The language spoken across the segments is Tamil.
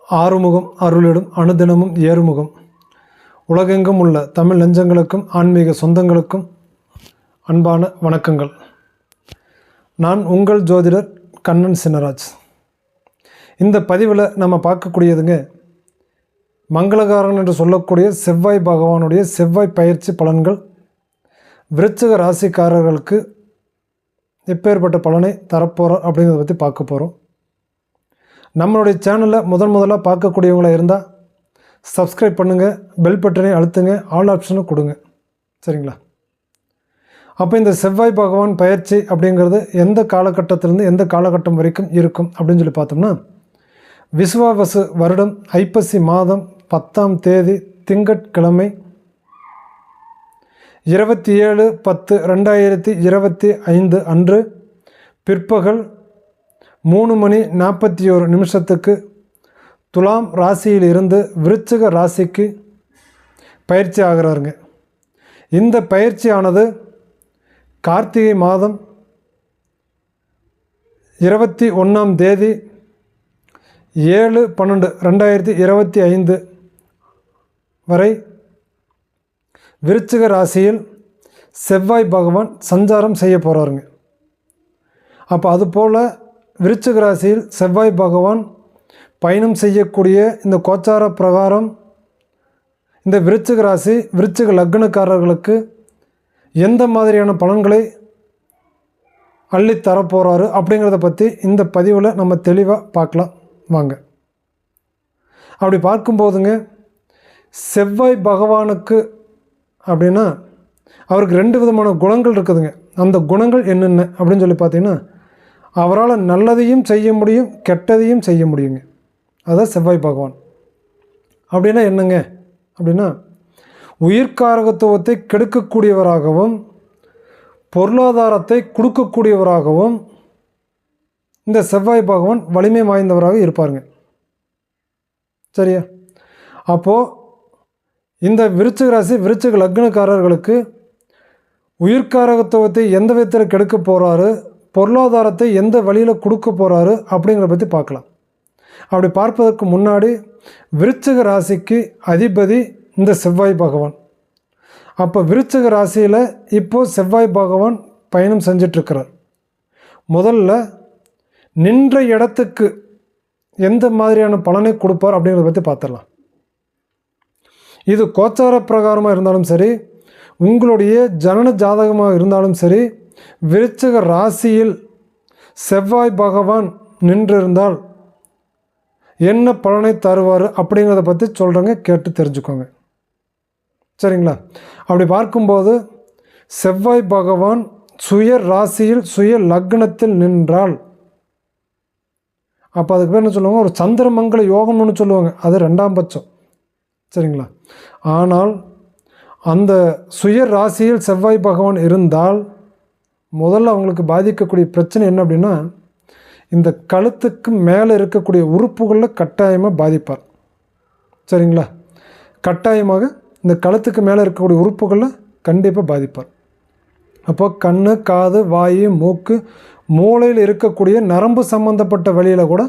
ஆறுமுகம் அருளிடும் அனுதினமும் ஏறுமுகம். உலகெங்கும் உள்ள தமிழ் நெஞ்சங்களுக்கும் ஆன்மீக சொந்தங்களுக்கும் அன்பான வணக்கங்கள். நான் உங்கள் ஜோதிடர் கண்ணன் சின்னராஜ். இந்த பதிவில் நம்ம பார்க்கக்கூடியதுங்க, மங்களகாரன் என்று சொல்லக்கூடிய செவ்வாய் பகவானுடைய செவ்வாய் பயிற்சி பலன்கள் விருச்சிக ராசிக்காரர்களுக்கு எப்பேற்பட்ட பலனை தரப்போகிறோம் அப்படிங்கிறத பற்றி பார்க்க போகிறோம். நம்மளுடைய சேனலில் முதலாக பார்க்கக்கூடியவங்களாக இருந்தால் சப்ஸ்கிரைப் பண்ணுங்கள், பெல் பட்டனை அழுத்துங்க, ஆல் ஆப்ஷனை கொடுங்க. சரிங்களா? அப்போ இந்த செவ்வாய் பகவான் பயிற்சி அப்படிங்கிறது எந்த காலகட்டத்திலேருந்து எந்த காலகட்டம் வரைக்கும் இருக்கும் அப்படின்னு சொல்லி பார்த்தோம்னா, விசுவாவசு வருடம் ஐப்பசி மாதம் 10ஆம் தேதி திங்கட்கிழமை 27/10/2025 அன்று பிற்பகல் 3:41 துலாம் ராசியில் இருந்து விருச்சிக ராசிக்கு பயிற்சி ஆகிறாருங்க. இந்த பயிற்சியானது கார்த்திகை மாதம் 21ஆம் தேதி 7/12/2025 வரை விருச்சிக ராசியில் செவ்வாய் பகவான் சஞ்சாரம் செய்ய போகிறாருங்க. அப்போ அதுபோல் விருச்சிக ராசியில் செவ்வாய் பகவான் பயணம் செய்யக்கூடிய இந்த கோச்சார பிரகாரம் இந்த விருச்சிக ராசி விருச்சிக லக்னக்காரர்களுக்கு எந்த மாதிரியான பலன்களை அள்ளித்தரப்போகிறாரு அப்படிங்கிறத பற்றி இந்த பதிவில் நம்ம தெளிவாக பார்க்கலாம் வாங்க. அப்படி பார்க்கும்போதுங்க, செவ்வாய் பகவானுக்கு அப்படின்னா அவருக்கு 2 விதமான குணங்கள் இருக்குதுங்க. அந்த குணங்கள் என்னென்ன அப்படின்னு சொல்லி பார்த்தீங்கன்னா, அவரால் நல்லதையும் செய்ய முடியும், கெட்டதையும் செய்ய முடியுங்க. அதான் செவ்வாய் பகவான். அப்படின்னா என்னங்க அப்படின்னா, உயிர்காரகத்துவத்தை கெடுக்கக்கூடியவராகவும் பொருளாதாரத்தை கொடுக்கக்கூடியவராகவும் இந்த செவ்வாய் பகவான் வலிமை வாய்ந்தவராக இருப்பாருங்க. சரியா? அப்போது இந்த விருச்சிக ராசி விருச்சிக லக்னக்காரர்களுக்கு உயிர்காரகத்துவத்தை எந்த விதத்தில் கெடுக்க போகிறாரு, பொருளாதாரத்தை எந்த வழியில் கொடுக்க போகிறாரு அப்படிங்கிறத பற்றி பார்க்கலாம். அப்படி பார்ப்பதற்கு முன்னாடி விருச்சிக ராசிக்கு அதிபதி இந்த செவ்வாய் பகவான். அப்போ விருச்சிக ராசியில் இப்போது செவ்வாய் பகவான் பயணம் செஞ்சிட்ருக்கிறார். முதல்ல நின்ற இடத்துக்கு எந்த மாதிரியான பலனை கொடுப்பார் அப்படிங்கிறத பற்றி பார்த்துடலாம். இது கோச்சார பிரகாரமாக இருந்தாலும் சரி, உங்களுடைய ஜனன ஜாதகமாக இருந்தாலும் சரி, விருச்சிக ராசியில் செவ்வாய் பகவான் நின்றிருந்தால் என்ன பலனை தருவார் அப்படிங்கிறத பற்றி சொல்கிறேங்க, கேட்டு தெரிஞ்சுக்கோங்க. சரிங்களா? அப்படி பார்க்கும்போது செவ்வாய் பகவான் சுய ராசியில் சுய லக்னத்தில் நின்றால், அப்போ அதுக்கு பேர் என்ன சொல்லுவாங்க, ஒரு சந்திரமங்கல யோகம்னு சொல்லுவாங்க. அது 2ஆம் பட்சம். சரிங்களா? ஆனால் அந்த சுய ராசியில் செவ்வாய் பகவான் இருந்தால் முதல்ல அவங்களுக்கு பாதிக்கக்கூடிய பிரச்சனை என்ன அப்படின்னா, இந்த கழுத்துக்கு மேலே இருக்கக்கூடிய உறுப்புகளில் கட்டாயமாக பாதிப்பார். சரிங்களா? கட்டாயமாக இந்த கழுத்துக்கு மேலே இருக்கக்கூடிய உறுப்புகளில் கண்டிப்பாக பாதிப்பார். அப்போ கண், காது, வாய், மூக்கு, மூளையில் இருக்கக்கூடிய நரம்பு சம்பந்தப்பட்ட வழியில் கூட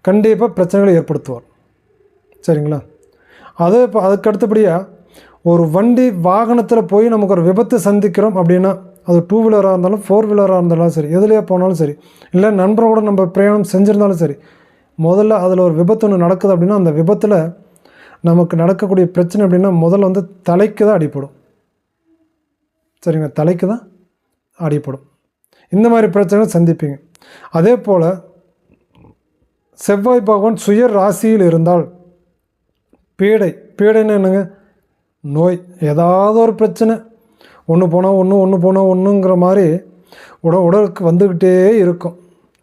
கண்டிப்பாக பிரச்சனைகளை ஏற்படுத்துவார். சரிங்களா? அதுக்கு அடுத்தபடியாக ஒரு வண்டி வாகனத்தில் போய் நமக்கு ஒரு விபத்து சந்திக்கிறோம் அப்படின்னா, அது 2 வீலராக இருந்தாலும் 4 வீலராக இருந்தாலும் சரி, எதுலேயே போனாலும் சரி, இல்லை நண்பரோட நம்ம பிரயாணம் செஞ்சுருந்தாலும் சரி, முதல்ல அதில் ஒரு விபத்து ஒன்று நடக்குது அப்படின்னா, அந்த விபத்தில் நமக்கு நடக்கக்கூடிய பிரச்சனை அப்படின்னா முதல்ல வந்து தலைக்கு தான் அடிப்படும். சரிங்க? தலைக்கு தான் அடிப்படும். இந்த மாதிரி பிரச்சனைகள் சந்திப்பீங்க. அதே போல் செவ்வாய் பகவான் சுய ராசியில் இருந்தால் பீடைன்னு என்னங்க, நோய், ஏதாவது ஒரு பிரச்சனை ஒன்று போனால் ஒன்றுங்கிற மாதிரி உடலுக்கு வந்துக்கிட்டே இருக்கும்.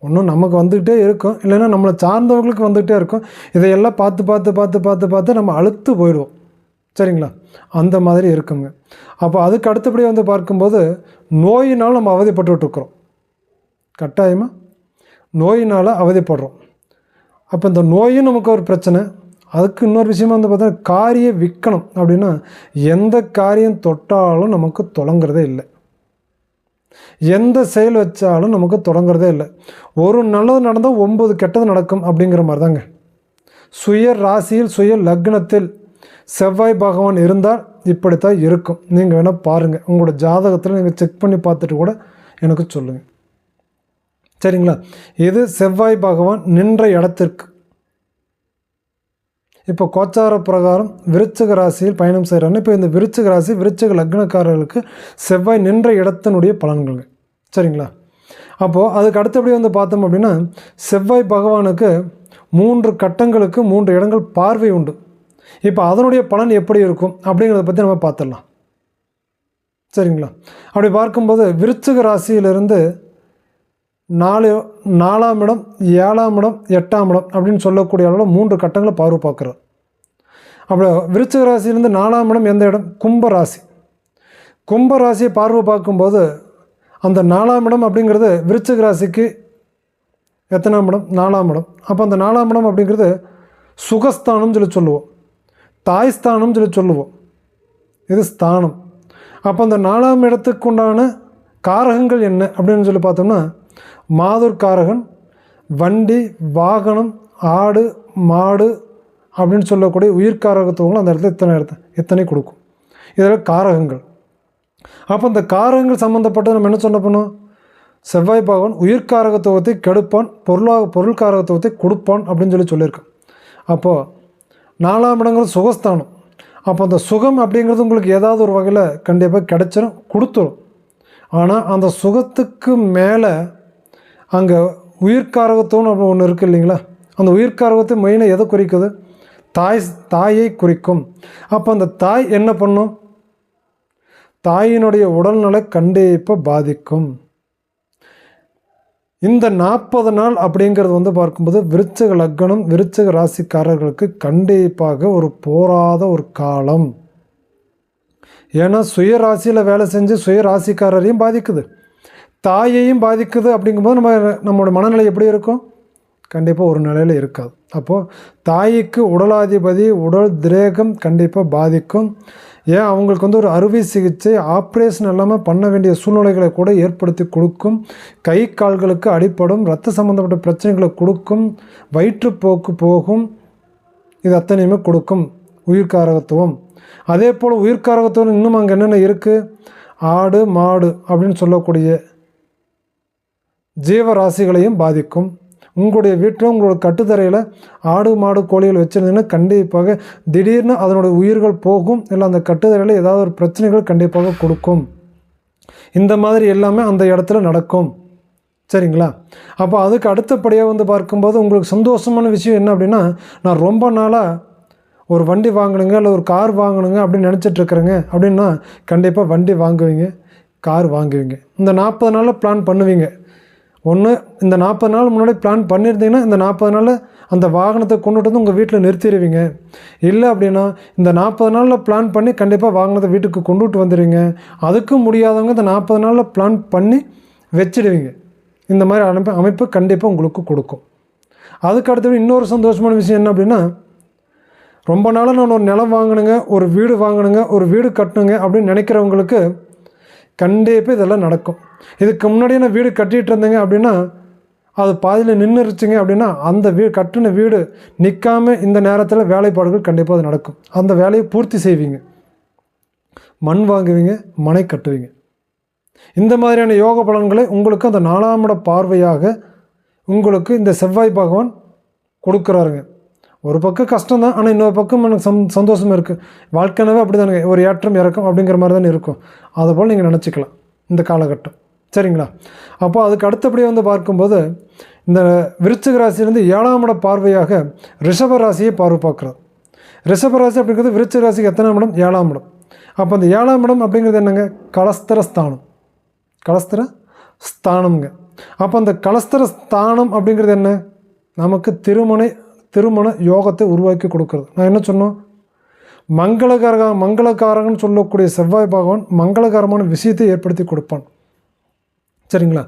ஒன்றும் நமக்கு வந்துக்கிட்டே இருக்கும், இல்லைன்னா நம்மளை சார்ந்தவர்களுக்கு வந்துக்கிட்டே இருக்கும். இதையெல்லாம் பார்த்து நம்ம அழுத்து போயிடுவோம். சரிங்களா? அந்த மாதிரி இருக்குங்க. அப்போ அதுக்கு அடுத்தபடியாக வந்து பார்க்கும்போது நோயினால் நம்ம அவதிப்பட்டுருக்குறோம். கட்டாயமாக நோயினால் அவதிப்படுறோம். அப்போ இந்த நோயும் நமக்கு ஒரு பிரச்சனை. அதுக்கு இன்னொரு விஷயமா வந்து பார்த்தா காரிய விக்கணும் அப்படின்னா, எந்த காரியம் தொட்டாலும் நமக்கு தொடங்குறதே இல்லை. எந்த செயல் வச்சாலும் நமக்கு தொடங்குறதே இல்லை. ஒரு நல்லது நடந்தால் 9 கெட்டது நடக்கும் அப்படிங்கிற மாதிரி தாங்க. சுய ராசியில் சுய லக்னத்தில் செவ்வாய் பகவான் இருந்தால் இப்படித்தான் இருக்கும். நீங்கள் வேணால் பாருங்கள், உங்களோட ஜாதகத்தில் நீங்கள் செக் பண்ணி பார்த்துட்டு கூட எனக்கு சொல்லுங்கள். சரிங்களா? இது செவ்வாய் பகவான் நின்ற இடத்திற்கு. இப்போ கோச்சார பிரகாரம் விருச்சிக ராசியில் பயணம் செய்கிறாங்க. இப்போ இந்த விருச்சிக ராசி விருச்சிக லக்னக்காரர்களுக்கு செவ்வாய் நின்ற இடத்தினுடைய பலன்கள். சரிங்களா? அப்போது அதுக்கு அடுத்தபடி வந்து பார்த்தோம் அப்படின்னா, செவ்வாய் பகவானுக்கு 3 கட்டங்களுக்கு 3 இடங்கள் பார்வை உண்டு. இப்போ அதனுடைய பலன் எப்படி இருக்கும் அப்படிங்கிறத பற்றி நம்ம பார்த்துடலாம். சரிங்களா? அப்படி பார்க்கும்போது விருச்சிக ராசியிலிருந்து 4ஆம் இடம், 7ஆம் இடம், 8ஆம் இடம் அப்படின்னு சொல்லக்கூடிய அளவில் 3 கட்டங்களை பார்வை பார்க்குறார். அப்போ விருச்சிக ராசியிலேருந்து 4ஆம் இடம் எந்த இடம்? கும்பராசி. கும்பராசியை பார்வை பார்க்கும்போது அந்த 4ஆம் இடம் அப்படிங்கிறது விருச்சிக ராசிக்கு எத்தனாம் இடம்? 4ஆம் இடம். அப்போ அந்த 4ஆம் இடம் அப்படிங்கிறது சுகஸ்தானம் சொல்லி சொல்லுவோம், தாய்ஸ்தானம் சொல்லி சொல்லுவோம். இது ஸ்தானம். அப்போ அந்த 4ஆம் இடத்துக்கு உண்டான காரகங்கள் என்ன அப்படின்னு சொல்லி பார்த்தோம்னா, மாதுர் காரகன், வண்டி, வாகனம், ஆடு, மாடு அப்படின்னு சொல்லக்கூடிய உயிர்காரகத்துவங்களும் அந்த இடத்துல இத்தனை கொடுக்கும். இதில் காரகங்கள். அப்போ இந்த காரகங்கள் சம்மந்தப்பட்டு நம்ம என்ன சொல்ல போனோம்? செவ்வாய் பகவான் உயிர்காரகத்துவத்தை கெடுப்பான், பொருள்காரகத்துவத்தை கொடுப்பான் அப்படின்னு சொல்லியிருக்கேன். அப்போது 4ஆம் இடங்கிறது சுகஸ்தானம். அப்போ அந்த சுகம் அப்படிங்கிறது உங்களுக்கு ஏதாவது ஒரு வகையில் கண்டிப்பாக கிடைச்சிடும், கொடுத்துரும். ஆனால் அந்த சுகத்துக்கு மேலே அங்கே உயிர்காரகத்துவம் அப்படி ஒன்று இருக்குது இல்லைங்களா? அந்த உயிர்காரகத்தை மெயினாக எதை குறிக்குது? தாயை குறிக்கும். அப்போ அந்த தாய் என்ன பண்ணும்? தாயினுடைய உடல்நிலை கண்டிப்பாக பாதிக்கும். இந்த 40 நாள் அப்படிங்கிறது வந்து பார்க்கும்போது விருச்சிக லக்னம் விருச்சிக ராசிக்காரர்களுக்கு கண்டிப்பாக ஒரு போராத ஒரு காலம். ஏன்னா சுய ராசியில் வேலை செஞ்சு சுய ராசிக்காரரையும் பாதிக்குது, தாயையும் பாதிக்குது. அப்படிங்கும்போது நம்மளோட மனநிலை எப்படி இருக்கும்? கண்டிப்பாக ஒரு நிலையில் இருக்காது. அப்போது தாய்க்கு உடலாதிபதி உடல் திரேகம் கண்டிப்பாக பாதிக்கும். ஏன் அவங்களுக்கு வந்து ஒரு அறுவை சிகிச்சை ஆப்ரேஷன் எல்லாமே பண்ண வேண்டிய சூழ்நிலைகளை கூட ஏற்படுத்தி கொடுக்கும். கை கால்களுக்கு அடிப்படும், இரத்த சம்மந்தப்பட்ட பிரச்சனைகளை கொடுக்கும், வயிற்றுப்போக்கு போகும். இது அத்தனையுமே கொடுக்கும் உயிர்காரகத்துவம். அதே போல் உயிர்காரகத்துவம் இன்னும் அங்கே என்னென்ன இருக்குது? ஆடு மாடு அப்படின்னு சொல்லக்கூடிய ஜீவராசிகளையும் பாதிக்கும். உங்களுடைய வீட்டில் உங்களோட கட்டுத்தரையில் ஆடு மாடு கோழிகள் வச்சுருந்தீங்கன்னா கண்டிப்பாக திடீர்னு அதனுடைய உயிர்கள் போகும், இல்லை அந்த கட்டுத்தரையில் ஏதாவது ஒரு பிரச்சனைகள் கண்டிப்பாக கொடுக்கும். இந்த மாதிரி எல்லாமே அந்த இடத்துல நடக்கும். சரிங்களா? அப்போ அதுக்கு அடுத்தபடியாக வந்து பார்க்கும்போது உங்களுக்கு சந்தோஷமான விஷயம் என்ன அப்படின்னா, நான் ரொம்ப நாளாக ஒரு வண்டி வாங்கணுங்க இல்லை ஒரு கார் வாங்கணுங்க அப்படின்னு நினச்சிட்ருக்குறேங்க அப்படின்னா கண்டிப்பாக வண்டி வாங்குவீங்க, கார் வாங்குவீங்க. இந்த 40 நாளில் பிளான் பண்ணுவீங்க. ஒன்று இந்த 40 நாள் முன்னாடி பிளான் பண்ணியிருந்தீங்கன்னா இந்த 40 நாளில் அந்த வாகனத்தை கொண்டுட்டு வந்து உங்கள் வீட்டில் நிறுத்திடுவீங்க. இல்லை அப்படின்னா இந்த 40 நாளில் பிளான் பண்ணி கண்டிப்பாக வாகனத்தை வீட்டுக்கு கொண்டுட்டு வந்துடுவீங்க. அதுக்கும் முடியாதவங்க இந்த 40 நாளில் பிளான் பண்ணி வச்சிடுவீங்க. இந்த மாதிரி அமைப்பு கண்டிப்பாக உங்களுக்கு கொடுக்கும். அதுக்கு அடுத்தது இன்னொரு சந்தோஷமான விஷயம் என்ன அப்படின்னா, ரொம்ப நாளாக நான் ஒரு நிலம் வாங்கணுங்க, ஒரு வீடு வாங்கணுங்க, ஒரு வீடு கட்டணுங்க அப்படின்னு நினைக்கிறவங்களுக்கு கண்டிப்பாக இதெல்லாம் நடக்கும். இதுக்கு முன்னாடியே நான் வீடு கட்டிகிட்டு இருந்தேங்க அப்படின்னா அது பாதியில் நின்றுருச்சுங்க அப்படின்னா அந்த கட்டின வீடு நிற்காம இந்த நேரத்தில் வேலைப்பாடுகள் கண்டிப்பாக அது நடக்கும். அந்த வேலையை பூர்த்தி செய்வீங்க, மண் வாங்குவீங்க, மனை கட்டுவீங்க. இந்த மாதிரியான யோக பலன்களை உங்களுக்கு அந்த 4ஆம் இட பார்வையாக உங்களுக்கு இந்த செவ்வாய் பகவான் கொடுக்குறாருங்க. ஒரு பக்கம் கஷ்டம் தான், ஆனால் இன்னொரு பக்கம் எனக்கு சந்தோஷமாக இருக்குது. வாழ்க்கைனாவே அப்படி தானுங்க, ஒரு ஏற்றம் இறக்கம் அப்படிங்கிற மாதிரி தானே இருக்கும். அதுபோல் நீங்கள் நினச்சிக்கலாம் இந்த காலகட்டம். சரிங்களா? அப்போ அதுக்கு அடுத்தபடியாக வந்து பார்க்கும்போது இந்த விருச்சிக ராசியிலேருந்து 7ஆம் இட பார்வையாக ரிஷப ராசியை பார்வை பார்க்குறார். ரிஷப ராசி அப்படிங்கிறது விருச்சிக ராசிக்கு எத்தனாம் இடம்? 7ஆம் இடம். அப்போ அந்த 7ஆம் இடம் அப்படிங்கிறது என்னங்க? கலஸ்தர ஸ்தானம். கலஸ்தர ஸ்தானம்ங்க. அப்போ அந்த கலஸ்தர ஸ்தானம் அப்படிங்கிறது என்ன? நமக்கு திருமண யோகத்தை உருவாக்கி கொடுக்குறது. நான் என்ன சொன்னோம்? மங்களகாரகன்னு சொல்லக்கூடிய செவ்வாய் பகவான் மங்களகரமான விஷயத்தை ஏற்படுத்தி கொடுப்பான். சரிங்களா?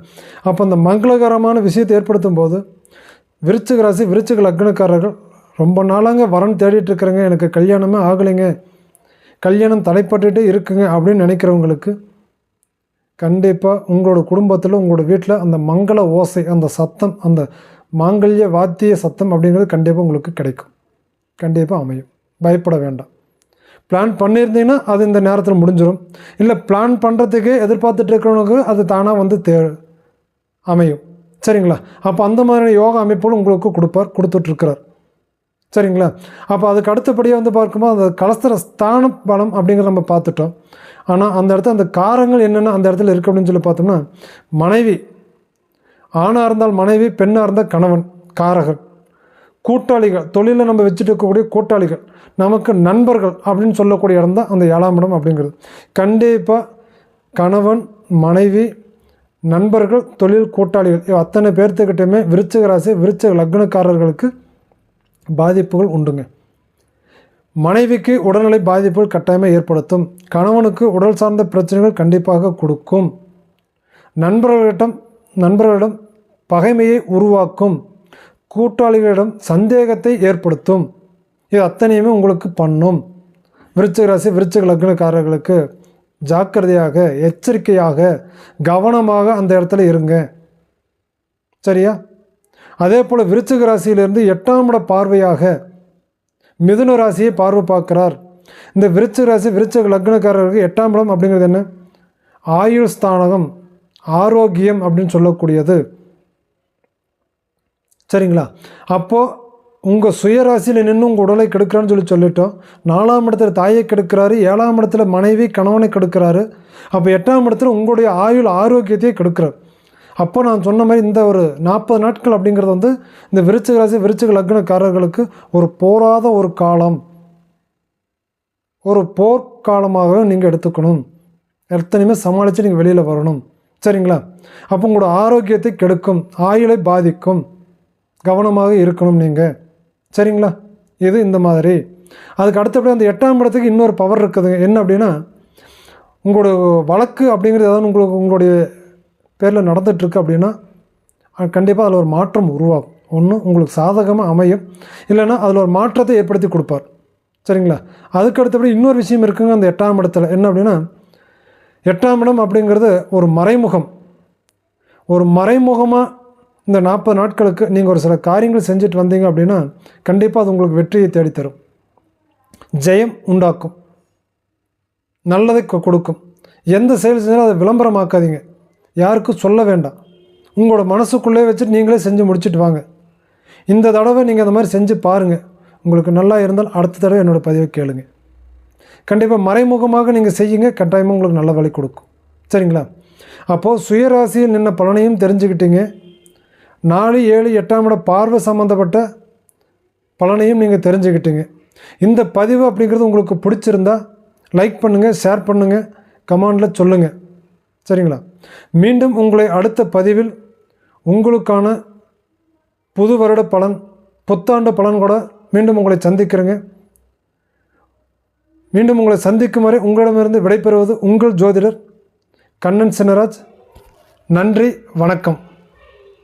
அப்போ அந்த மங்களகரமான விஷயத்தை ஏற்படுத்தும் போது விருச்சிக ராசி விருச்சிக லக்னக்காரர்கள் ரொம்ப நாளாங்க வரன் தேடிட்டு இருக்கிறேங்க, எனக்கு கல்யாணமே ஆகலைங்க, கல்யாணம் தடைப்பட்டுகிட்டே இருக்குங்க அப்படின்னு நினைக்கிறவங்களுக்கு கண்டிப்பாக உங்களோட குடும்பத்தில் உங்களோட வீட்டில் அந்த மங்கள ஓசை, அந்த சத்தம், அந்த மாங்கல்ய வாத்திய சத்தம் அப்படிங்கிறது கண்டிப்பாக உங்களுக்கு கிடைக்கும். கண்டிப்பாக அமையும். பயப்பட வேண்டாம். பிளான் பண்ணியிருந்தீங்கன்னா அது இந்த நேரத்தில் முடிஞ்சிடும். இல்லை பிளான் பண்ணுறதுக்கே எதிர்பார்த்துட்டு இருக்கிறவனுக்கு அது தானாக வந்து அமையும். சரிங்களா? அப்போ அந்த மாதிரியான யோகா அமைப்புகள் உங்களுக்கு கொடுத்துட்ருக்கிறார். சரிங்களா? அப்போ அதுக்கு அடுத்தபடியாக வந்து பார்க்கும்போது அந்த கலஸ்தர ஸ்தான பலம் அப்படிங்கிறத நம்ம பார்த்துட்டோம். ஆனால் அந்த இடத்துல அந்த காரங்கள் என்னென்ன அந்த இடத்துல இருக்குது அப்படின்னு சொல்லி பார்த்தோம்னா, மனைவி, ஆணாக இருந்தால் மனைவி, பெண்ணாக இருந்தால் கணவன் காரகர், கூட்டாளிகள், தொழிலில் நம்ம வச்சுட்டு இருக்கக்கூடிய கூட்டாளிகள், நமக்கு நண்பர்கள் அப்படின்னு சொல்லக்கூடிய இடம் தான் அந்த 7ஆம் இடம் அப்படிங்கிறது. கண்டிப்பாக கணவன், மனைவி, நண்பர்கள், தொழில், கூட்டாளிகள் அத்தனை பேர்த்துக்கிட்டையுமே விருச்சிக ராசி, விருச்சிக லக்னக்காரர்களுக்கு பாதிப்புகள் உண்டுங்க. மனைவிக்கு உடல்நிலை பாதிப்புகள் கட்டாயமாக ஏற்படுத்தும். கணவனுக்கு உடல் சார்ந்த பிரச்சனைகள் கண்டிப்பாக கொடுக்கும். நண்பர்களிடம் பகைமையை உருவாக்கும். கூட்டாளிகளிடம் சந்தேகத்தை ஏற்படுத்தும். இது அத்தனையுமே உங்களுக்கு பண்ணும். விருச்சிக ராசி, விருச்சிக லக்னக்காரர்களுக்கு ஜாக்கிரதையாக, எச்சரிக்கையாக, கவனமாக அந்த இடத்துல இருங்க. சரியா? அதே போல் விருச்சிக ராசியிலிருந்து 8ஆம் இட பார்வையாக மிதுன ராசியை பார்வை பார்க்குறார். இந்த விருச்சிக ராசி, விருச்சிக லக்னக்காரர்களுக்கு 8ஆம் இடம் அப்படிங்கிறது என்ன? ஆயுள் ஸ்தானகம், ஆரோக்கியம் அப்படின்னு சொல்லக்கூடியது. சரிங்களா? அப்போது உங்கள் சுயராசியில் நின்று உங்கள் உடலை கெடுக்கிறான்னு சொல்லிட்டோம். 4ஆம் இடத்துல தாயை கெடுக்கிறாரு, 7ஆம் இடத்துல மனைவி கணவனை கெடுக்கிறாரு. அப்போ 8ஆம் இடத்துல உங்களுடைய ஆயுள் ஆரோக்கியத்தையே கெடுக்கிறார். அப்போ நான் சொன்ன மாதிரி இந்த ஒரு 40 நாட்கள் அப்படிங்கிறது வந்து இந்த விருச்சிக ராசி, விருச்சிக லக்னக்காரர்களுக்கு ஒரு போராத ஒரு காலம், ஒரு போர்க்காலமாக நீங்கள் எடுத்துக்கணும். எத்தனையுமே சமாளித்து நீங்கள் வெளியில் வரணும். சரிங்களா? அப்போ உங்களோட ஆரோக்கியத்தை கெடுக்கும், ஆயுளை பாதிக்கும். கவனமாக இருக்கணும் நீங்கள். சரிங்களா? இது இந்த மாதிரி. அதுக்கு அடுத்தபடி அந்த 8ஆம் இடத்துக்கு இன்னொரு பவர் இருக்குதுங்க. என்ன அப்படின்னா, உங்களோட வழக்கு அப்படிங்கிறது ஏதாவது உங்களுடைய பேரில் நடந்துகிட்ருக்கு அப்படின்னா கண்டிப்பாக அதில் ஒரு மாற்றம் உருவாகும். ஒன்று உங்களுக்கு சாதகமாக அமையும், இல்லைன்னா அதில் ஒரு மாற்றத்தை ஏற்படுத்தி கொடுப்பார். சரிங்களா? அதுக்கு அடுத்தபடி இன்னொரு விஷயம் இருக்குங்க அந்த 8ஆம் இடத்துல. என்ன அப்படின்னா, 8ஆம் இடம் அப்படிங்கிறது ஒரு மறைமுகம். ஒரு மறைமுகமாக இந்த 40 நாட்களுக்கு நீங்கள் ஒரு சில காரியங்கள் செஞ்சுட்டு வந்தீங்க அப்படின்னா கண்டிப்பாக அது உங்களுக்கு வெற்றியை தேடித்தரும், ஜெயம் உண்டாக்கும், நல்லதை கொடுக்கும். எந்த செயல் செஞ்சாலும் அதை விளம்பரமாக்காதீங்க, யாருக்கும் சொல்ல வேண்டாம். உங்களோட மனசுக்குள்ளே வச்சுட்டு நீங்களே செஞ்சு முடிச்சுட்டு வாங்க. இந்த தடவை நீங்கள் அந்த மாதிரி செஞ்சு பாருங்கள். உங்களுக்கு நல்லா இருந்தால் அடுத்த தடவை என்னோடய பதிவை கேளுங்க. கண்டிப்பாக மறைமுகமாக நீங்கள் செய்யுங்க, கட்டாயமாக உங்களுக்கு நல்ல வழி கொடுக்கும். சரிங்களா? அப்போது சுயராசியில் நின்ன பலனையும் தெரிஞ்சுக்கிட்டீங்க. 4, 7, 8ஆம் இட பார்வை சம்மந்தப்பட்ட பலனையும் நீங்கள் தெரிஞ்சுக்கிட்டீங்க. இந்த பதிவு அப்படிங்கிறது உங்களுக்கு பிடிச்சிருந்தா லைக் பண்ணுங்கள், ஷேர் பண்ணுங்கள், கமெண்டில் சொல்லுங்கள். சரிங்களா? மீண்டும் உங்களை அடுத்த பதிவில் உங்களுக்கான புது வருட பலன், புத்தாண்டு பலன் கூட மீண்டும் உங்களை சந்திக்கிறேங்க. மீண்டும் உங்களை சந்திக்கும் வரை உங்களிடமிருந்து விடைபெறுவது உங்கள் ஜோதிடர் கண்ணன் சின்னராஜ். நன்றி, வணக்கம்.